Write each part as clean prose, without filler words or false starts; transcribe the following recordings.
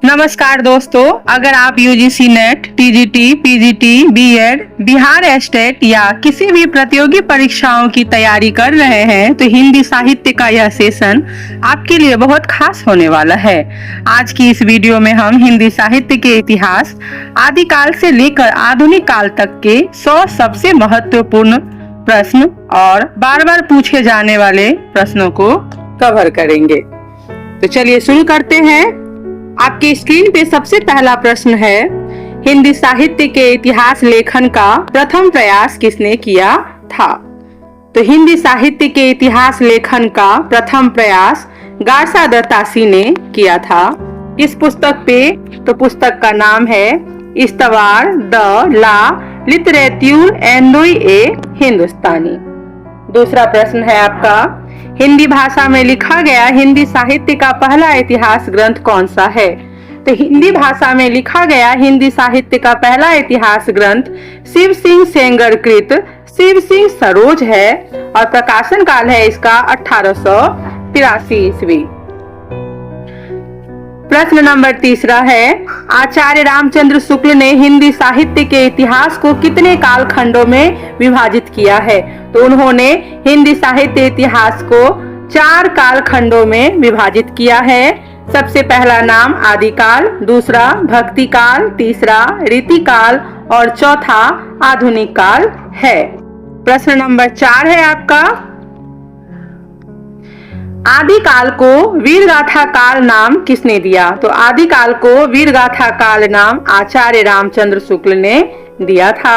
नमस्कार दोस्तों, अगर आप UGC NET, TGT, PGT, BEd, Bihar state या किसी भी प्रतियोगी परीक्षाओं की तैयारी कर रहे हैं तो हिंदी साहित्य का यह सेशन आपके लिए बहुत खास होने वाला है। आज की इस वीडियो में हम हिंदी साहित्य के इतिहास, आदिकाल से लेकर आधुनिक काल तक के 100 सबसे महत्वपूर्ण प्रश्न और बार बार पूछे जाने वाले प्रश्नों को कवर करेंगे। तो चलिए शुरू करते हैं। आपकी स्क्रीन पे सबसे पहला प्रश्न है, हिंदी साहित्य के इतिहास लेखन का प्रथम प्रयास किसने किया था? तो हिंदी साहित्य के इतिहास लेखन का प्रथम प्रयास गारसा दत्तासी ने किया था। इस पुस्तक पे तो पुस्तक का नाम है इस्तवार द ला लिटरेट्यूर एंडोई ए हिंदुस्तानी। दूसरा प्रश्न है आपका, हिंदी भाषा में लिखा गया हिंदी साहित्य का पहला इतिहास ग्रंथ कौन सा है? तो हिंदी भाषा में लिखा गया हिंदी साहित्य का पहला इतिहास ग्रंथ शिव सिंह सेंगर कृत शिव सिंह सरोज है और प्रकाशन काल है इसका 1883 ईस्वी। प्रश्न नंबर तीसरा है, आचार्य रामचंद्र शुक्ल ने हिंदी साहित्य के इतिहास को कितने कालखंडों में विभाजित किया है? तो उन्होंने हिंदी साहित्य इतिहास को 4 कालखंडों में विभाजित किया है। सबसे पहला नाम आदिकाल, दूसरा भक्ति काल, तीसरा रीतिकाल और चौथा आधुनिक काल है। प्रश्न नंबर 4 है आपका, आदिकाल को वीरगाथा काल नाम किसने दिया? तो आदिकाल को वीरगाथा काल नाम आचार्य रामचंद्र शुक्ल ने दिया था।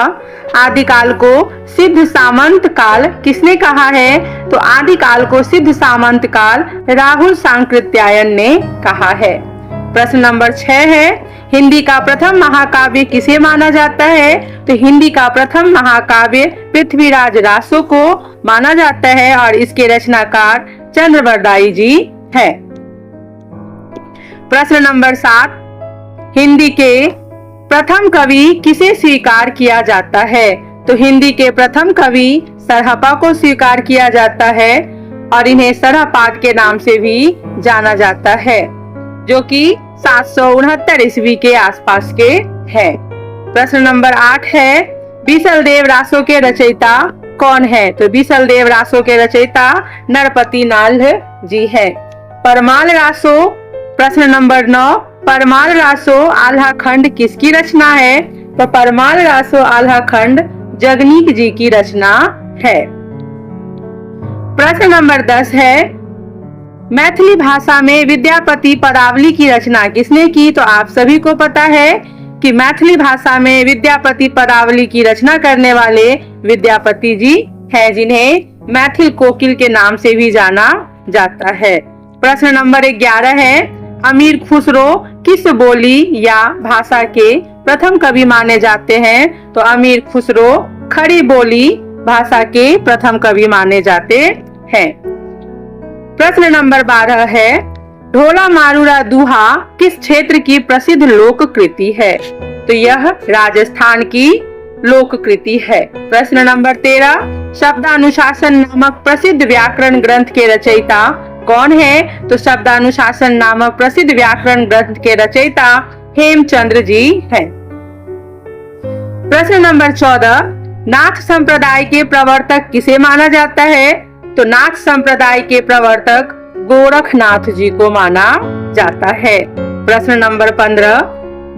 आदिकाल को सिद्ध सामंत काल किसने कहा है? तो आदिकाल को सिद्ध सामंत काल राहुल सांकृत्यायन ने कहा है। प्रश्न नंबर 6 है, हिंदी का प्रथम महाकाव्य किसे माना जाता है? तो हिंदी का प्रथम महाकाव्य पृथ्वीराज रासो को माना जाता है और इसके रचनाकार चंद्रबरदाई जी है। प्रश्न नंबर 7, हिंदी के प्रथम कवि किसे स्वीकार किया जाता है? तो हिंदी के प्रथम कवि सरहपा को स्वीकार किया जाता है और इन्हें सरहपाठ के नाम से भी जाना जाता है, जो कि 769 ईस्वी के आसपास के है। प्रश्न नंबर 8 है, बीसल देव रासो के रचयिता कौन है? तो बीसल देव रासो के रचयिता नरपति नाल जी है। परमाल रासो, प्रश्न नंबर 9, परमाल रासो आल्हा खंड किसकी रचना है? तो परमाल रासो आल्हा खंड जगनीक जी की रचना है। प्रश्न नंबर 10 है, मैथिली भाषा में विद्यापति पदावली की रचना किसने की? तो आप सभी को पता है कि मैथिली भाषा में विद्यापति पदावली की रचना करने वाले विद्यापति जी हैं, जिन्हें मैथिल कोकिल के नाम से भी जाना जाता है। प्रश्न नंबर 11 है, अमीर खुसरो किस बोली या भाषा के प्रथम कवि माने जाते हैं? तो अमीर खुसरो खड़ी बोली भाषा के प्रथम कवि माने जाते हैं। प्रश्न नंबर 12 है, ढोला मारूरा दुहा किस क्षेत्र की प्रसिद्ध लोक कृति है? तो यह राजस्थान की लोक कृति है। प्रश्न नंबर 13, शब्दानुशासन नामक प्रसिद्ध व्याकरण ग्रंथ के रचयिता कौन है? तो शब्दानुशासन नामक प्रसिद्ध व्याकरण ग्रंथ के रचयिता हेमचंद्र जी हैं। प्रश्न नंबर 14, नाथ संप्रदाय के प्रवर्तक किसे माना जाता है? तो नाथ संप्रदाय के प्रवर्तक गोरखनाथ जी को माना जाता है। प्रश्न नंबर 15,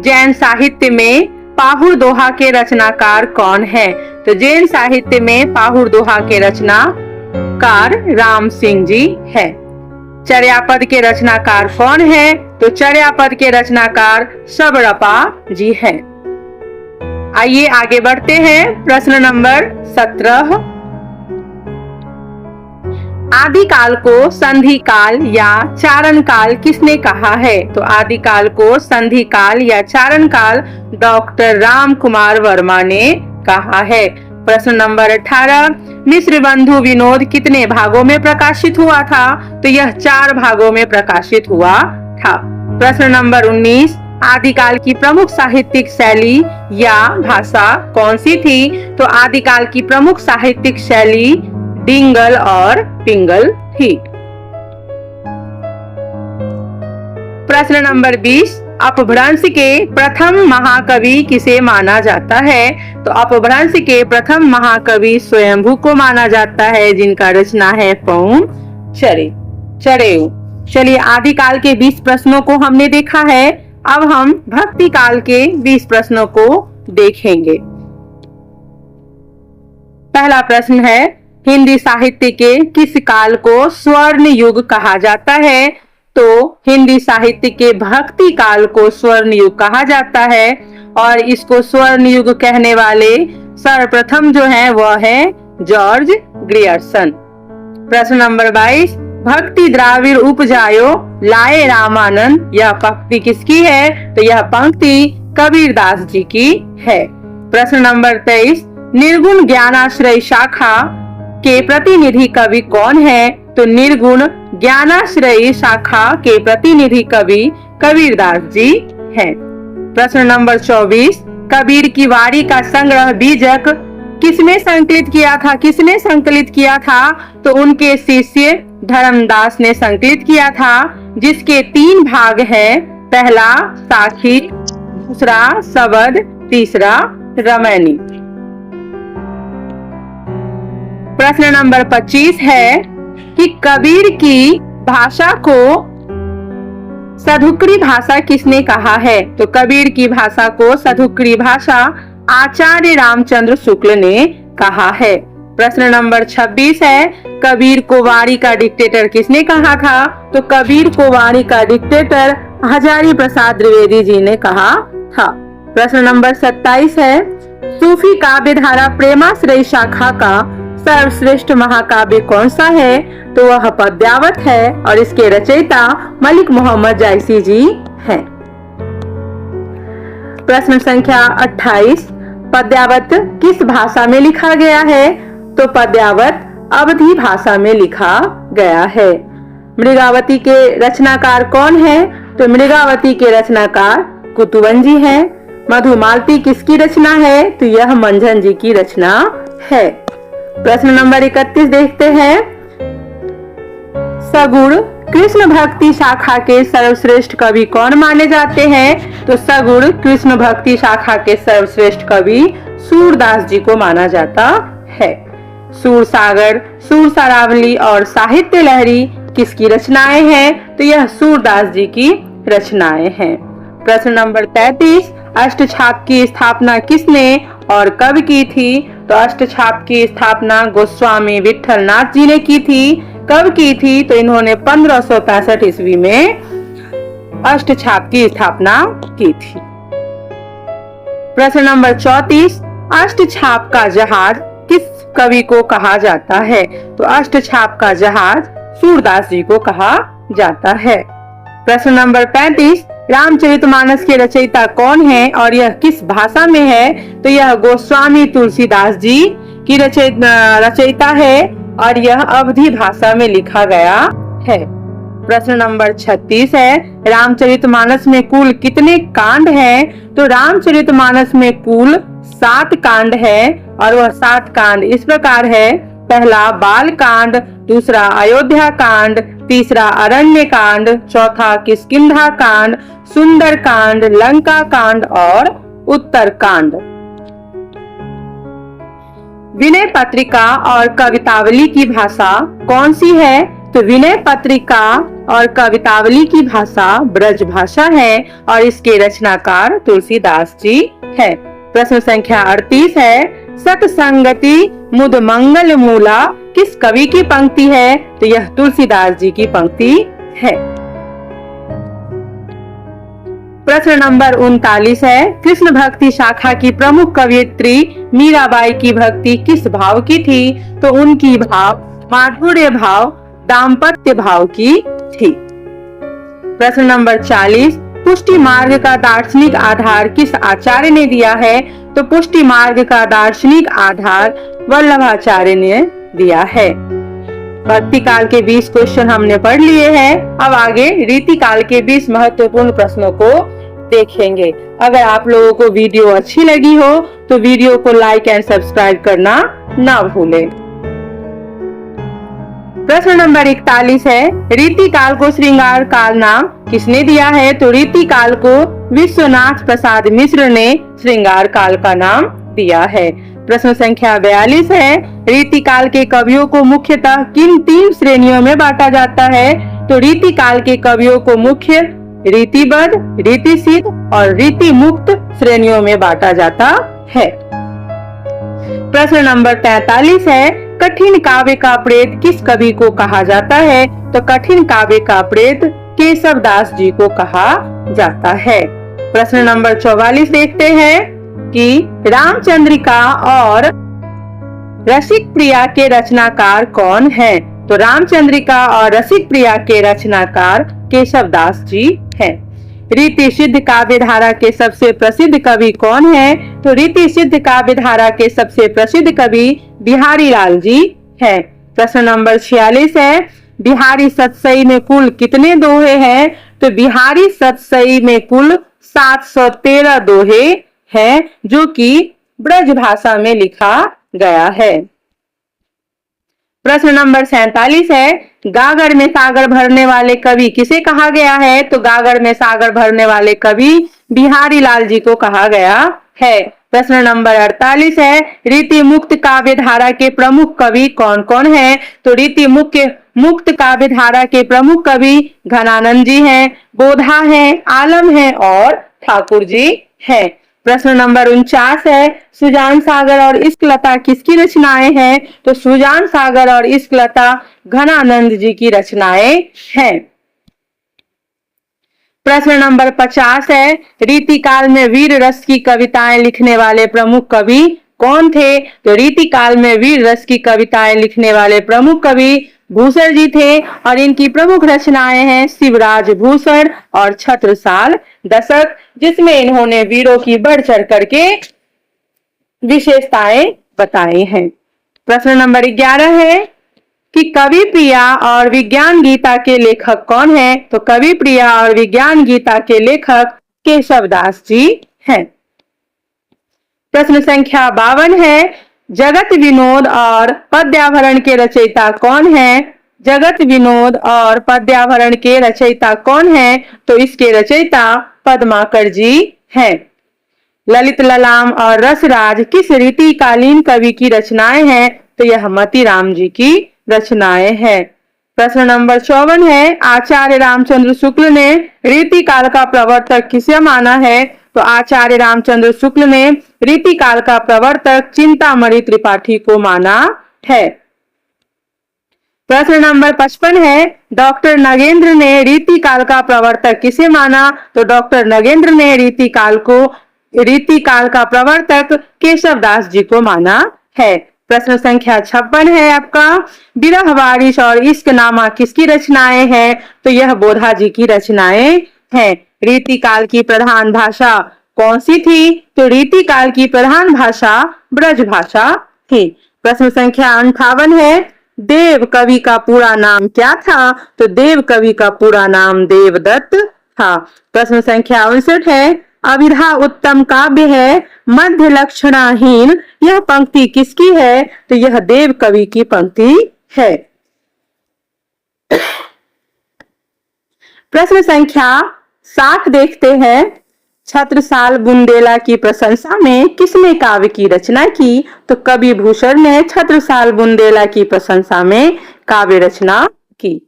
जैन साहित्य में पाहुर दोहा के रचनाकार कौन है? तो जैन साहित्य में पाहुर दोहा के रचनाकार राम सिंह जी है। चर्यापद के रचनाकार कौन है? तो चर्यापद के रचनाकार शबरपा जी हैं। आइए आगे बढ़ते हैं। प्रश्न नंबर 17, आदिकाल को संधि काल या चारण काल किसने कहा है? तो आदिकाल को संधि काल या चारण काल डॉक्टर राम कुमार वर्मा ने कहा है। प्रश्न नंबर 18, मिश्र बंधु विनोद कितने भागों में प्रकाशित हुआ था? तो यह 4 भागों में प्रकाशित हुआ था। प्रश्न नंबर 19, आदिकाल की प्रमुख साहित्यिक शैली या भाषा कौन सी थी? तो आदिकाल की प्रमुख साहित्यिक शैली डिंगल और पिंगल थी। प्रश्न नंबर 20, अपभ्रंश के प्रथम महाकवि किसे माना जाता है? तो अपभ्रंश के प्रथम महाकवि स्वयंभू को माना जाता है, जिनका रचना है पौम चरेऊ। चलिए, आदिकाल के 20 प्रश्नों को हमने देखा है। अब हम भक्ति काल के 20 प्रश्नों को देखेंगे। पहला प्रश्न है, हिंदी साहित्य के किस काल को स्वर्ण युग कहा जाता है? तो हिंदी साहित्य के भक्ति काल को स्वर्ण युग कहा जाता है और इसको स्वर्ण युग कहने वाले सर्वप्रथम जो है वह है जॉर्ज ग्रियर्सन। प्रश्न नंबर 22, भक्ति द्राविड़ उपजायो लाए रामानंद, यह पंक्ति किसकी है? तो यह पंक्ति कबीरदास जी की है। प्रश्न नंबर 23, निर्गुण ज्ञानाश्रय शाखा के प्रतिनिधि कवि कौन है? तो निर्गुण ज्ञानाश्रयी शाखा के प्रतिनिधि कवि कबीरदास जी हैं। प्रश्न नंबर 24, कबीर की वारी का संग्रह बीजक किसने संकलित किया था? तो उनके शिष्य धर्मदास ने संकलित किया था, जिसके 3 भाग हैं। पहला साखी, दूसरा सबद, तीसरा रमैनी। प्रश्न नंबर 25 है कि कबीर की भाषा को सधुकरी भाषा किसने कहा है? तो कबीर की भाषा को सधुकरी भाषा आचार्य रामचंद्र शुक्ल ने कहा है। प्रश्न नंबर 26 है, कबीर को वाणी का डिक्टेटर किसने कहा था? तो कबीर को वाणी का डिक्टेटर हजारी प्रसाद द्विवेदी जी ने कहा था। प्रश्न नंबर 27 है, सूफी काव्य धारा प्रेमाश्रय शाखा का सर्वश्रेष्ठ महाकाव्य कौन सा है? तो वह पद्यावत है और इसके रचयिता मलिक मोहम्मद जायसी जी हैं। प्रश्न संख्या 28, पद्यावत किस भाषा में लिखा गया है? तो पद्यावत अवधी भाषा में लिखा गया है। मृगावती के रचनाकार कौन है? तो मृगावती के रचनाकार कुतुबन जी हैं। मधुमालती किसकी रचना है? तो यह मंझन जी की रचना है। प्रश्न नंबर 31 देखते हैं, सगुण कृष्ण भक्ति शाखा के सर्वश्रेष्ठ कवि कौन माने जाते हैं? तो सगुण कृष्ण भक्ति शाखा के सर्वश्रेष्ठ कवि सूरदास जी को माना जाता है। सूरसागर, सूरसारावली और साहित्य लहरी किसकी रचनाएं हैं? तो यह सूरदास जी की रचनाएं हैं। प्रश्न नंबर 33, अष्टछाप की स्थापना किसने और कब की थी? तो अष्टछाप की स्थापना गोस्वामी विठल नाथ जी ने की थी। कब की थी? तो इन्होंने 1565 ईस्वी में अष्टछाप की स्थापना की थी। प्रश्न नंबर 34, अष्टछाप का जहाज किस कवि को कहा जाता है? तो अष्टछाप का जहाज सूरदास जी को कहा जाता है। प्रश्न नंबर 35, रामचरितमानस के रचयिता कौन है और यह किस भाषा में है? तो यह गोस्वामी तुलसीदास जी की रचयिता है और यह अवधी भाषा में लिखा गया है। प्रश्न नंबर 36 है, रामचरितमानस में कुल कितने कांड हैं? तो रामचरितमानस में कुल 7 कांड है और वह 7 कांड इस प्रकार है। पहला बाल कांड, दूसरा अयोध्या कांड, तीसरा अरण्य कांड, चौथा किष्किंधा कांड, सुंदर कांड, लंका कांड और उत्तर कांड। विनय पत्रिका और कवितावली की भाषा कौन सी है? तो विनय पत्रिका और कवितावली की भाषा ब्रज भाषा है और इसके रचनाकार तुलसीदास जी है। प्रश्न संख्या 38 है, सतसंगति मुद मंगल मूला किस कवि की पंक्ति है? तो यह तुलसीदास जी की पंक्ति है। प्रश्न नंबर 39 है, कृष्ण भक्ति शाखा की प्रमुख कवयित्री मीराबाई की भक्ति किस भाव की थी? तो उनकी भाव माधुर्य भाव, दाम्पत्य भाव की थी। प्रश्न नंबर 40, पुष्टि मार्ग का दार्शनिक आधार किस आचार्य ने दिया है? तो पुष्टि मार्ग का दार्शनिक आधार वल्लभाचार्य ने दिया है। भक्ति काल के 20 क्वेश्चन हमने पढ़ लिए हैं। अब आगे रीति काल के 20 महत्वपूर्ण प्रश्नों को देखेंगे। अगर आप लोगों को वीडियो अच्छी लगी हो तो वीडियो को लाइक एंड सब्सक्राइब करना ना भूलें। प्रश्न नंबर 41 है, रीति काल को श्रृंगार काल नाम किसने दिया है? तो रीति काल को विश्वनाथ प्रसाद मिश्र ने श्रृंगार काल का नाम दिया है। प्रश्न संख्या 42 है, रीति काल के कवियों को मुख्यतः किन 3 श्रेणियों में बांटा जाता है? तो रीति काल के कवियों को मुख्य रीतिबद्ध, रीतिसिद्ध और रीति मुक्त श्रेणियों में बांटा जाता है। प्रश्न नंबर 43 है, कठिन काव्य का प्रेत किस कवि को कहा जाता है? तो कठिन काव्य का प्रेत केशव दास जी को कहा जाता है। प्रश्न नंबर 44 देखते हैं कि रामचंद्रिका और रसिक प्रिया के रचनाकार कौन है? तो रामचंद्रिका और रसिक प्रिया के रचनाकार केशव दास जी हैं। रीति सिद्ध काव्य धारा के सबसे प्रसिद्ध कवि कौन है? तो रीति सिद्ध काव्य धारा के सबसे प्रसिद्ध कवि बिहारी लाल जी हैं। प्रश्न नंबर 46 है, बिहारी सतसई में कुल कितने दोहे हैं? तो बिहारी सतसई में कुल 713 दोहे हैं, जो कि ब्रज भाषा में लिखा गया है। प्रश्न नंबर 47 है, गागर में सागर भरने वाले कवि किसे कहा गया है? तो गागर में सागर भरने वाले कवि बिहारी लाल जी को कहा गया है। प्रश्न नंबर 48 है, रीति मुक्त काव्य धारा के प्रमुख कवि कौन कौन है? तो रीति मुक्त काव्य धारा के प्रमुख कवि घनानंद जी हैं, बोधा है, आलम है और ठाकुर जी हैं। प्रश्न नंबर 49 है, सुजान सागर और इश्कलता किसकी रचनाएं हैं? तो सुजान सागर और इश्कलता घनानंद जी की रचनाएं हैं। प्रश्न नंबर 50 है, रीति काल में वीर रस की कविताएं लिखने वाले प्रमुख कवि कौन थे? तो रीति काल में वीर रस की कविताएं लिखने वाले प्रमुख कवि भूषण जी थे और इनकी प्रमुख रचनाएं हैं शिवराज भूषण और छत्रसाल दशक, जिसमें इन्होंने वीरों की बढ़ चढ़ करके विशेषताएं बताई हैं। प्रश्न नंबर 11 है कि कवि प्रिया और विज्ञान गीता के लेखक कौन है? तो कवि प्रिया और विज्ञान गीता के लेखक केशव दास जी हैं। प्रश्न संख्या 52 है, जगत विनोद और पद्याभरण के रचयिता कौन है? जगत विनोद और पद्याभरण के रचयिता कौन है? तो इसके रचयिता पद्माकर जी हैं। ललित ललाम और रसराज किस रीतिकालीन कवि की रचनाएं हैं? तो यह मतीराम जी की रचनाएं हैं। प्रश्न नंबर 54 है, आचार्य रामचंद्र शुक्ल ने रीति काल का प्रवर्तक किसे माना है? तो आचार्य रामचंद्र शुक्ल ने रीति काल का प्रवर्तक चिंतामणि त्रिपाठी को माना है। प्रश्न नंबर 55 है, डॉक्टर नगेंद्र ने रीति काल का प्रवर्तक किसे माना? तो डॉक्टर नगेंद्र ने रीति काल का प्रवर्तक केशव दास जी को माना है। प्रश्न संख्या 56 है आपका, विरह वारिश और इश्कनामा किसकी रचनाएं हैं? तो यह बोधा जी की रचनाएं हैं। रीति काल की प्रधान भाषा कौन सी थी? तो रीति काल की प्रधान भाषा ब्रज भाषा थी। प्रश्न संख्या 58 है, देव कवि का पूरा नाम क्या था? तो देव कवि का पूरा नाम देवदत्त था। प्रश्न संख्या 59 है, अविधा उत्तम काव्य है, मध्य लक्षणाहीन, यह पंक्ति किसकी है? तो यह देव कवि की पंक्ति है। प्रश्न संख्या 60 देखते हैं, छत्रसाल बुंदेला की प्रशंसा में किसने काव्य की रचना की? तो कवि भूषण ने छत्रसाल बुंदेला की प्रशंसा में काव्य रचना की।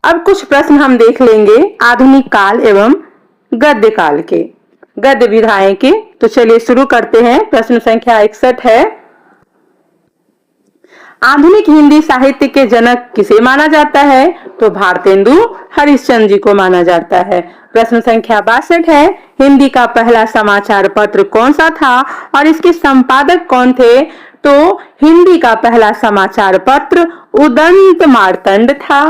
अब कुछ प्रश्न हम देख लेंगे आधुनिक काल एवं गद्य काल के, गद्य विधाएं के। तो चलिए शुरू करते हैं। प्रश्न संख्या 61 है, आधुनिक हिंदी साहित्य के जनक किसे माना जाता है? तो भारतेंदु हरिश्चंद्र जी को माना जाता है। प्रश्न संख्या 62 है, हिंदी का पहला समाचार पत्र कौन सा था और इसके संपादक कौन थे? तो हिंदी का पहला समाचार पत्र उदंत मार्तंड था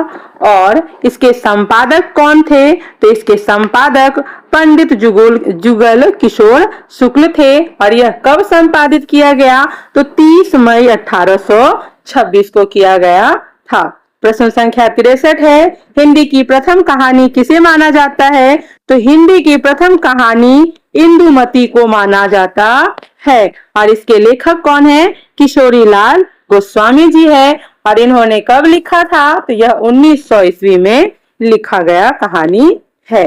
और इसके संपादक कौन थे? तो इसके संपादक पंडित जुगल किशोर शुक्ल थे और यह कब संपादित किया गया? तो 30 मई 1826 को किया गया था। प्रश्न संख्या 63 है, हिंदी की प्रथम कहानी किसे माना जाता है? तो हिंदी की प्रथम कहानी इंदुमती को माना जाता है और इसके लेखक कौन है? किशोरी लाल गोस्वामी जी है और इन्होंने कब लिखा था? तो यह 1900 ईस्वी में लिखा गया कहानी है।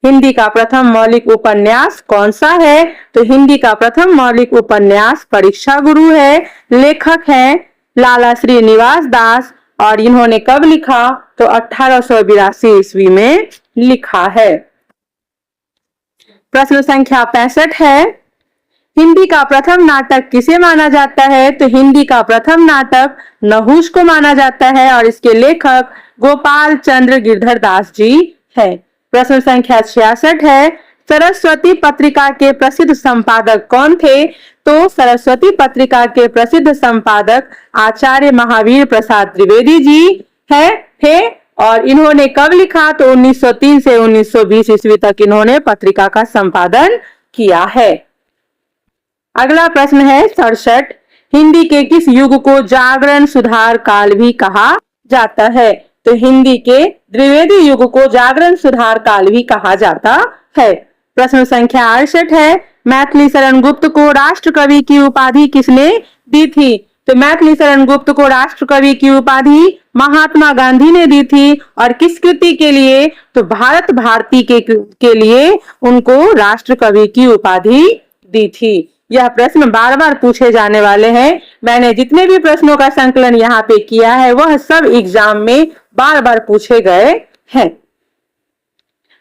हिंदी का प्रथम मौलिक उपन्यास कौन सा है? तो हिंदी का प्रथम मौलिक उपन्यास परीक्षा गुरु है। लेखक हैं लाला श्रीनिवास दास और इन्होंने कब लिखा? तो 1882 ईस्वी में लिखा है। प्रश्न संख्या 65 है, हिंदी का प्रथम नाटक किसे माना जाता है? तो हिंदी का प्रथम नाटक नहुष को माना जाता है और इसके लेखक गोपाल चंद्र गिरधर दास जी है। प्रश्न संख्या 66 है, सरस्वती पत्रिका के प्रसिद्ध संपादक कौन थे? तो सरस्वती पत्रिका के प्रसिद्ध संपादक आचार्य महावीर प्रसाद द्विवेदी जी थे और इन्होंने कब लिखा? तो 1903 से 1920 ईस्वी तक इन्होंने पत्रिका का संपादन किया है। अगला प्रश्न है 67, हिंदी के किस युग को जागरण सुधार काल भी कहा जाता है? तो हिंदी के द्विवेदी युग को जागरण सुधार काल भी कहा जाता है। प्रश्न संख्या 68 है, मैथिली शरण गुप्त को राष्ट्र कवि की उपाधि किसने दी थी? तो मैथिली शरण गुप्त को राष्ट्र कवि की उपाधि महात्मा गांधी ने दी थी और किस कृति के लिए? तो भारत भारती के लिए उनको राष्ट्र कवि की उपाधि दी थी। यह प्रश्न बार बार पूछे जाने वाले हैं। मैंने जितने भी प्रश्नों का संकलन यहाँ पे किया है वह सब एग्जाम में बार बार पूछे गए हैं।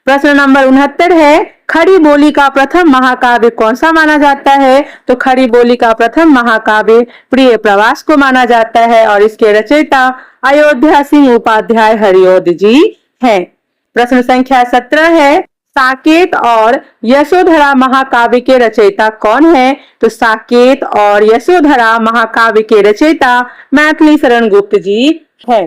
प्रश्न नंबर 69 है, खड़ी बोली का प्रथम महाकाव्य कौन सा माना जाता है? तो खड़ी बोली का प्रथम महाकाव्य प्रिय प्रवास को माना जाता है और इसके रचयिता अयोध्या सिंह उपाध्याय हरिऔध जी हैं। प्रश्न संख्या 17 है, साकेत और यशोधरा महाकाव्य के रचयिता कौन है? तो साकेत और यशोधरा महाकाव्य के रचयिता मैथिली शरण गुप्त जी है।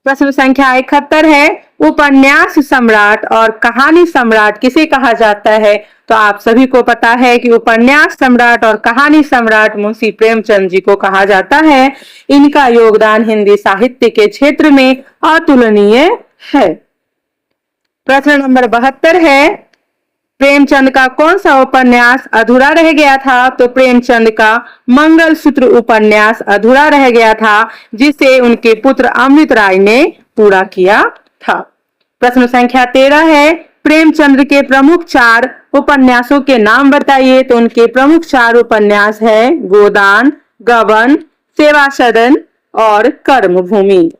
प्रश्न संख्या 71 है, उपन्यास सम्राट और कहानी सम्राट किसे कहा जाता है? तो आप सभी को पता है कि उपन्यास सम्राट और कहानी सम्राट मुंशी प्रेमचंद जी को कहा जाता है। इनका योगदान हिंदी साहित्य के क्षेत्र में अतुलनीय है। प्रश्न नंबर 72 है, प्रेमचंद का कौन सा उपन्यास अधूरा रह गया था? तो प्रेमचंद का मंगलसूत्र उपन्यास अधूरा रह गया था जिसे उनके पुत्र अमृत राय ने पूरा किया था। प्रश्न संख्या 13 है, प्रेमचंद के प्रमुख 4 उपन्यासों के नाम बताइए। तो उनके प्रमुख 4 उपन्यास है गोदान, गबन, सेवा सदन और कर्मभूमि।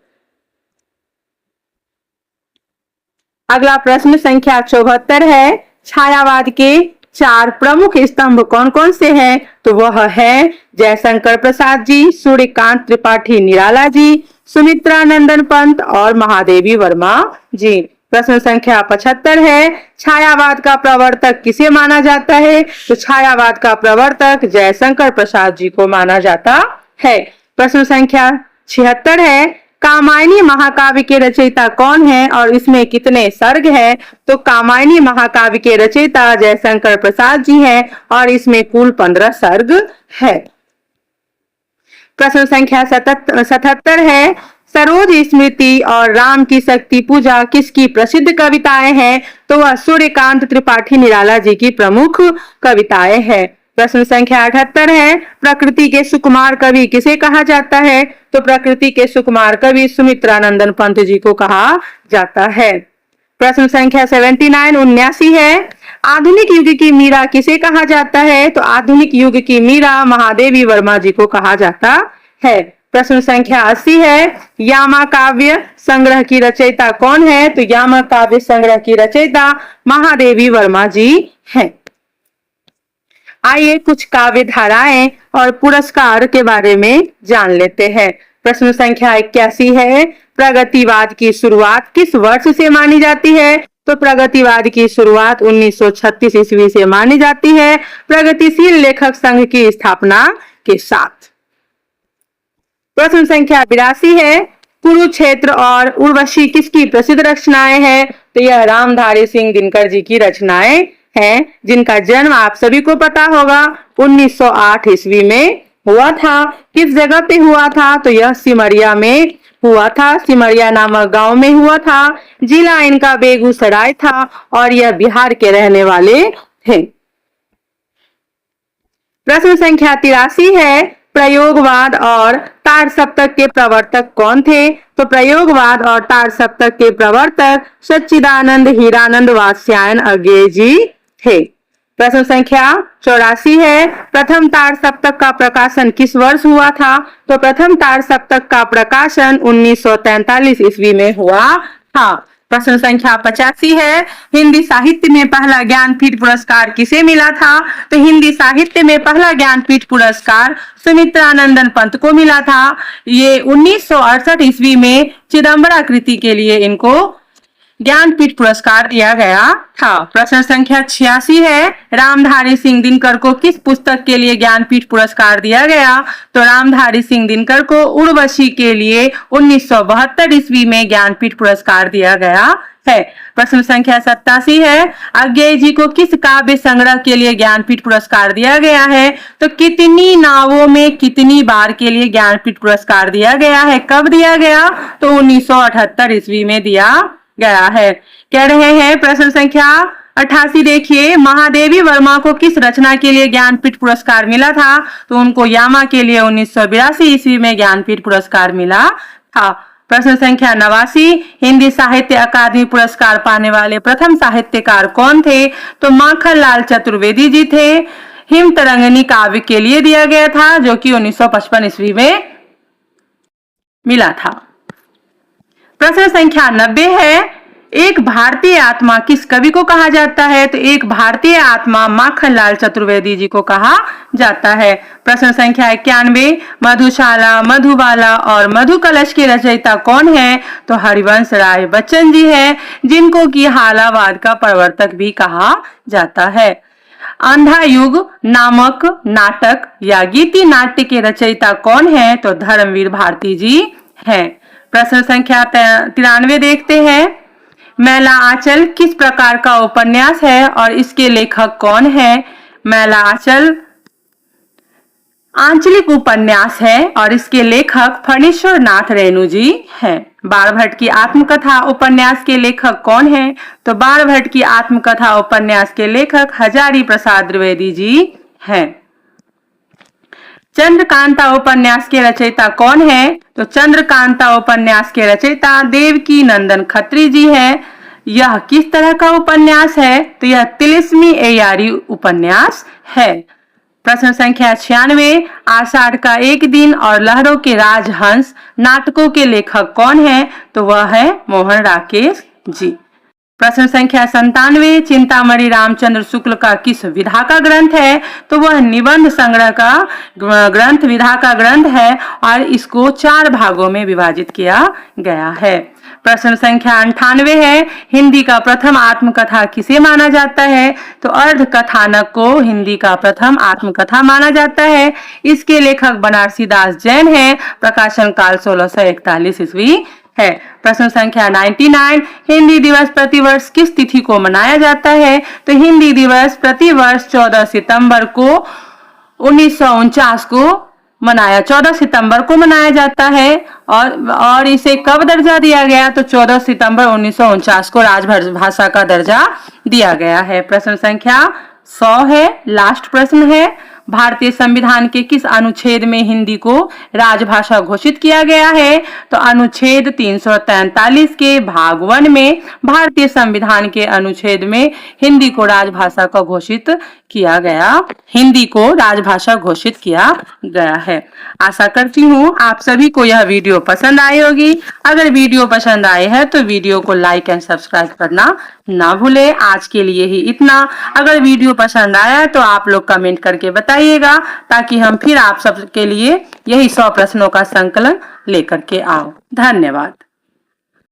अगला प्रश्न संख्या 74 है, छायावाद के 4 प्रमुख स्तंभ कौन कौन से हैं? तो वह है जयशंकर प्रसाद जी, सूर्यकांत त्रिपाठी निराला जी, सुमित्रा नंदन पंत और महादेवी वर्मा जी। प्रश्न संख्या 75 है, छायावाद का प्रवर्तक किसे माना जाता है? तो छायावाद का प्रवर्तक जयशंकर प्रसाद जी को माना जाता है। प्रश्न संख्या 76 है, कामायनी महाकाव्य के रचयिता कौन है और इसमें कितने सर्ग हैं? तो कामायनी महाकाव्य के रचयिता जयशंकर प्रसाद जी हैं और इसमें कुल 15 सर्ग है। प्रश्न संख्या 77 है, सरोज स्मृति और राम की शक्ति पूजा किसकी प्रसिद्ध कविताएं हैं? तो वह सूर्यकांत त्रिपाठी निराला जी की प्रमुख कविताएं हैं। प्रश्न संख्या 78 है, प्रकृति के सुकुमार कवि किसे कहा जाता है? तो प्रकृति के सुकुमार कवि सुमित्रा नंदन पंत जी को कहा जाता है। प्रश्न संख्या 79 है, आधुनिक युग की मीरा किसे कहा जाता है? तो आधुनिक युग की मीरा महादेवी वर्मा जी को कहा जाता है। प्रश्न संख्या 80 है, यामा काव्य संग्रह की रचयिता कौन है? तो यामा काव्य संग्रह की रचयिता महादेवी वर्मा जी हैं। आइए कुछ काव्य धाराएं और पुरस्कार के बारे में जान लेते हैं। प्रश्न संख्या 81 है, प्रगतिवाद की शुरुआत किस वर्ष से मानी जाती है? तो प्रगतिवाद की शुरुआत 1936 ईस्वी से मानी जाती है, प्रगतिशील लेखक संघ की स्थापना के साथ। प्रश्न संख्या 82 है, कुरुक्षेत्र और उर्वशी किसकी प्रसिद्ध रचनाएं हैं? तो यह रामधारी सिंह दिनकर जी की रचनाएं हैं जिनका जन्म आप सभी को पता होगा 1908 ईस्वी में हुआ था। किस जगह पे हुआ था? तो यह सिमरिया में हुआ था, सिमरिया नामक गांव में हुआ था। जिला इनका बेगूसराय था और यह बिहार के रहने वाले थे। प्रश्न संख्या 83 है, प्रयोगवाद और तार सप्तक के प्रवर्तक कौन थे? तो प्रयोगवाद और तार सप्तक के प्रवर्तक सच्चिदानंद हीरानंद वात्स्यायन अज्ञेय जी थे। प्रश्न संख्या 84 है, प्रथम तार सप्तक का प्रकाशन किस वर्ष हुआ था? तो प्रथम तार सप्तक का प्रकाशन 1943 ईस्वी में हुआ था। प्रश्न संख्या 85 है, हिंदी साहित्य में पहला ज्ञानपीठ पुरस्कार किसे मिला था? तो हिंदी साहित्य में पहला ज्ञानपीठ पुरस्कार सुमित्रानंदन पंत को मिला था। ये 1968 ईस्वी में चिदंबरा कृति के लिए इनको ज्ञानपीठ पुरस्कार दिया गया था। प्रश्न संख्या 86 है, रामधारी सिंह दिनकर को किस पुस्तक के लिए ज्ञानपीठ पुरस्कार दिया गया? तो रामधारी सिंह दिनकर को उर्वशी के लिए 1972 ईस्वी में ज्ञानपीठ पुरस्कार दिया गया है। प्रश्न संख्या 87 है, अज्ञेय जी को किस काव्य संग्रह के लिए ज्ञानपीठ पुरस्कार दिया गया है? तो कितनी नावों में कितनी बार के लिए ज्ञानपीठ पुरस्कार दिया गया है? कब दिया गया? तो 1978 ईस्वी में दिया गया है। कह रहे हैं प्रश्न संख्या 88 देखिए, महादेवी वर्मा को किस रचना के लिए ज्ञानपीठ पुरस्कार मिला था? तो उनको यामा के लिए 1982 ईस्वी में ज्ञानपीठ पुरस्कार मिला था। प्रश्न संख्या 89, हिंदी साहित्य अकादमी पुरस्कार पाने वाले प्रथम साहित्यकार कौन थे? तो माखनलाल चतुर्वेदी जी थे। हिम तरंगिणी काव्य के लिए दिया गया था, जो कि 1955 ईस्वी में मिला था। प्रश्न संख्या 90 है, एक भारतीय आत्मा किस कवि को कहा जाता है? तो एक भारतीय आत्मा माखनलाल चतुर्वेदी जी को कहा जाता है। प्रश्न संख्या 91, मधुशाला, मधुबाला और मधुकलश के रचयिता कौन है? तो हरिवंश राय बच्चन जी हैं, जिनको कि हालावाद का प्रवर्तक भी कहा जाता है। अंधा युग नामक नाटक या गीति नाट्य के रचयिता कौन है? तो धर्मवीर भारती जी हैं। प्रश्न संख्या 93 देखते हैं, मैला आंचल किस प्रकार का उपन्यास है और इसके लेखक कौन है? मैला आंचल आंचलिक उपन्यास है और इसके लेखक फणीश्वर नाथ रेणु जी हैं। बाणभट्ट की आत्मकथा उपन्यास के लेखक कौन है? तो बाणभट्ट की आत्मकथा उपन्यास के लेखक हजारी प्रसाद द्विवेदी जी हैं। चंद्रकांता उपन्यास के रचयिता कौन है? तो चंद्रकांता उपन्यास के रचयिता देवकी नंदन खत्री जी हैं। यह किस तरह का उपन्यास है? तो यह तिलिस्मी एयारी उपन्यास है। प्रश्न संख्या 96, आषाढ़ का एक दिन और लहरों के राजहंस नाटकों के लेखक कौन है? तो वह है मोहन राकेश जी। प्रश्न संख्या 97, चिंतामणि रामचंद्र शुक्ल का किस विधा का ग्रंथ है? तो वह निबंध संग्रह का ग्रंथ विधा का ग्रंथ है और इसको 4 भागों में विभाजित किया गया है। प्रश्न संख्या 98 है, हिंदी का प्रथम आत्मकथा किसे माना जाता है? तो अर्ध कथानक को हिंदी का प्रथम आत्मकथा माना जाता है। इसके लेखक बनारसी दास जैन हैं। प्रकाशन काल 1641 ईस्वी है। प्रश्न संख्या 99, हिंदी दिवस प्रतिवर्ष किस तिथि को मनाया जाता है? तो हिंदी दिवस प्रतिवर्ष 14 सितंबर को 1949 को 14 सितंबर को मनाया जाता है और इसे कब दर्जा दिया गया? तो 14 सितंबर 1949 को राजभाषा का दर्जा दिया गया है। प्रश्न संख्या 100 है, लास्ट प्रश्न है, भारतीय संविधान के किस अनुच्छेद में हिंदी को राजभाषा घोषित किया गया है? तो अनुच्छेद 343 के भाग 1 में भारतीय संविधान के अनुच्छेद में हिंदी को राजभाषा का घोषित किया गया है। आशा करती हूँ आप सभी को यह वीडियो पसंद आई होगी। अगर वीडियो पसंद आए है तो वीडियो को लाइक एंड सब्सक्राइब करना ना भूले। आज के लिए ही इतना। अगर वीडियो पसंद आया तो आप लोग कमेंट करके बताइएगा, ताकि हम फिर आप सबके लिए यही 100 प्रश्नों का संकलन लेकर के आओ। धन्यवाद।